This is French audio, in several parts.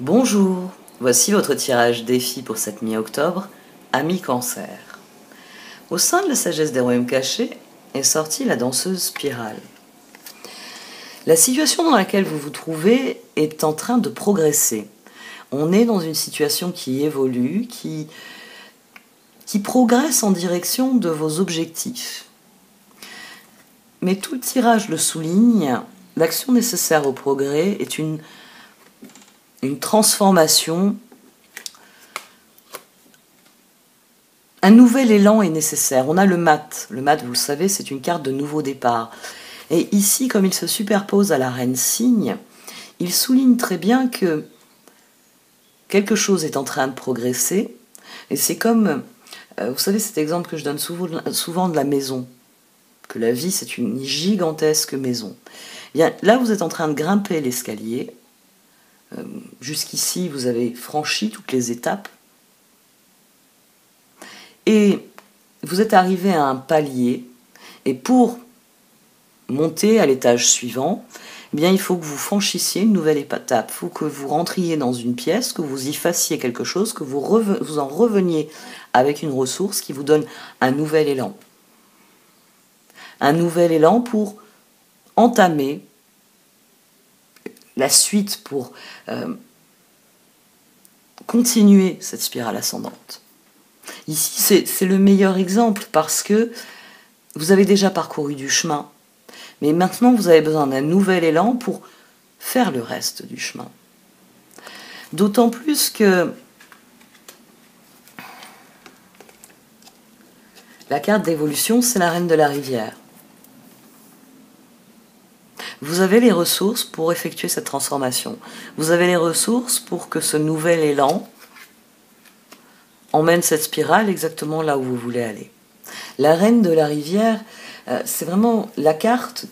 Bonjour, voici votre tirage défi pour cette mi-octobre, Amis Cancer. Au sein de la sagesse des royaumes cachés est sortie la danseuse spirale. La situation dans laquelle vous vous trouvez est en train de progresser. On est dans une situation qui évolue, qui progresse en direction de vos objectifs. Mais tout le tirage le souligne, l'action nécessaire au progrès est une transformation. Un nouvel élan est nécessaire. On a le mat. Le mat, vous le savez, c'est une carte de nouveau départ. Et ici, comme il se superpose à la reine cygne, il souligne très bien que quelque chose est en train de progresser. Et c'est comme, vous savez, cet exemple que je donne souvent de la maison, que la vie, c'est une gigantesque maison. Bien, là, vous êtes en train de grimper l'escalier. Jusqu'ici, vous avez franchi toutes les étapes. Et vous êtes arrivé à un palier. Et pour monter à l'étage suivant, eh bien, il faut que vous franchissiez une nouvelle étape. Il faut que vous rentriez dans une pièce, que vous y fassiez quelque chose, que vous en reveniez avec une ressource qui vous donne un nouvel élan. Un nouvel élan pour entamer la suite, pour continuer cette spirale ascendante. Ici, c'est le meilleur exemple parce que vous avez déjà parcouru du chemin. Mais maintenant, vous avez besoin d'un nouvel élan pour faire le reste du chemin. D'autant plus que la carte d'évolution, c'est la reine de la rivière. Vous avez les ressources pour effectuer cette transformation. Vous avez les ressources pour que ce nouvel élan emmène cette spirale exactement là où vous voulez aller. La reine de la rivière, c'est vraiment la carte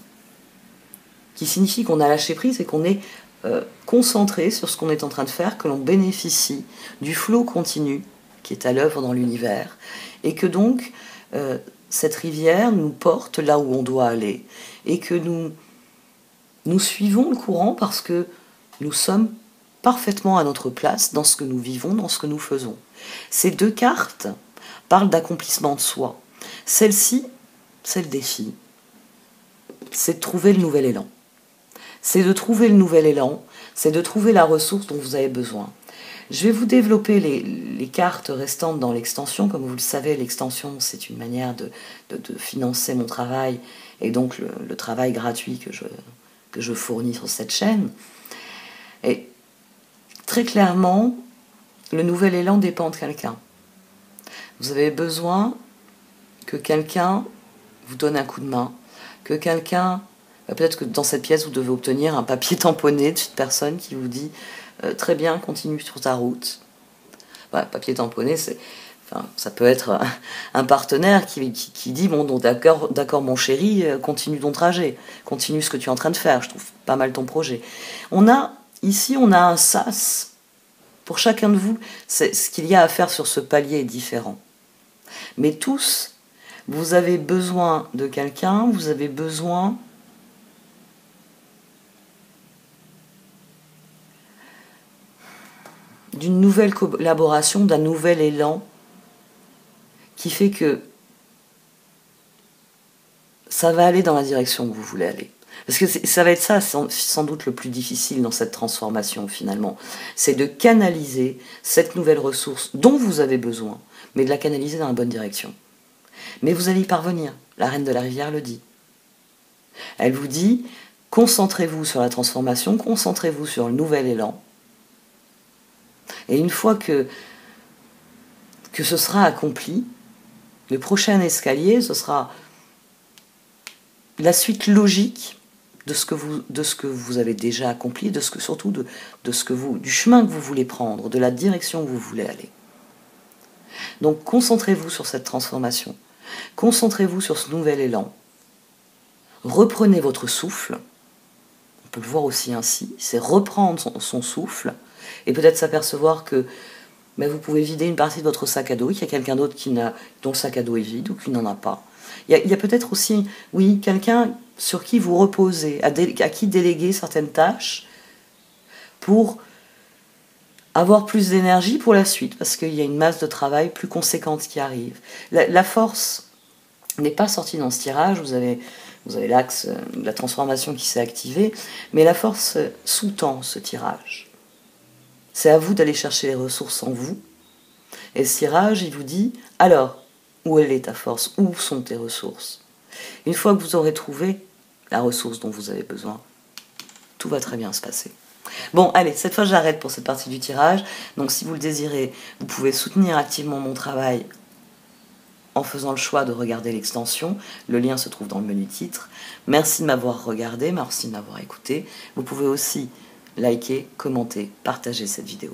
qui signifie qu'on a lâché prise et qu'on est concentré sur ce qu'on est en train de faire, que l'on bénéficie du flot continu qui est à l'œuvre dans l'univers, et que donc cette rivière nous porte là où on doit aller, et que nous suivons le courant parce que nous sommes parfaitement à notre place dans ce que nous vivons, dans ce que nous faisons. Ces deux cartes parlent d'accomplissement de soi. Celle-ci, c'est le défi. C'est de trouver le nouvel élan. C'est de trouver le nouvel élan, c'est de trouver la ressource dont vous avez besoin. Je vais vous développer les cartes restantes dans l'extension. Comme vous le savez, l'extension, c'est une manière de financer mon travail et donc le travail gratuit que je fournis sur cette chaîne. Et très clairement, le nouvel élan dépend de quelqu'un. Vous avez besoin que quelqu'un vous donne un coup de main, que quelqu'un... Peut-être que dans cette pièce, vous devez obtenir un papier tamponné de cette personne qui vous dit « Très bien, continue sur ta route ». Papier tamponné, ça peut être un partenaire qui dit « Bon, donc d'accord mon chéri, continue ton trajet, continue ce que tu es en train de faire, je trouve pas mal ton projet ». Ici, on a un sas. Pour chacun de vous, ce qu'il y a à faire sur ce palier est différent. Mais tous, vous avez besoin de quelqu'un, vous avez besoin d'une nouvelle collaboration, d'un nouvel élan qui fait que ça va aller dans la direction que vous voulez aller. Parce que ça va être ça, sans doute le plus difficile dans cette transformation finalement. C'est de canaliser cette nouvelle ressource dont vous avez besoin, mais de la canaliser dans la bonne direction. Mais vous allez y parvenir, la reine de la rivière le dit. Elle vous dit, concentrez-vous sur la transformation, concentrez-vous sur le nouvel élan. Et une fois que ce sera accompli, le prochain escalier, ce sera la suite logique de ce que vous avez déjà accompli, surtout du chemin que vous voulez prendre, de la direction que vous voulez aller. Donc concentrez-vous sur cette transformation, concentrez-vous sur ce nouvel élan, reprenez votre souffle, on peut le voir aussi ainsi, c'est reprendre son souffle, et peut-être s'apercevoir que vous pouvez vider une partie de votre sac à dos, qu'il y a quelqu'un d'autre dont le sac à dos est vide ou qui n'en a pas. Il y a peut-être aussi, oui, quelqu'un sur qui vous reposez, à qui déléguer certaines tâches pour avoir plus d'énergie pour la suite, parce qu'il y a une masse de travail plus conséquente qui arrive. La force n'est pas sortie dans ce tirage, vous avez l'axe de la transformation qui s'est activé, mais la force sous-tend ce tirage. C'est à vous d'aller chercher les ressources en vous, et ce tirage, il vous dit, alors, où est ta force? Où sont tes ressources? Une fois que vous aurez trouvé la ressource dont vous avez besoin, tout va très bien se passer. Bon, allez, cette fois j'arrête pour cette partie du tirage. Donc si vous le désirez, vous pouvez soutenir activement mon travail en faisant le choix de regarder l'extension. Le lien se trouve dans le menu titre. Merci de m'avoir regardé, merci de m'avoir écouté. Vous pouvez aussi liker, commenter, partager cette vidéo.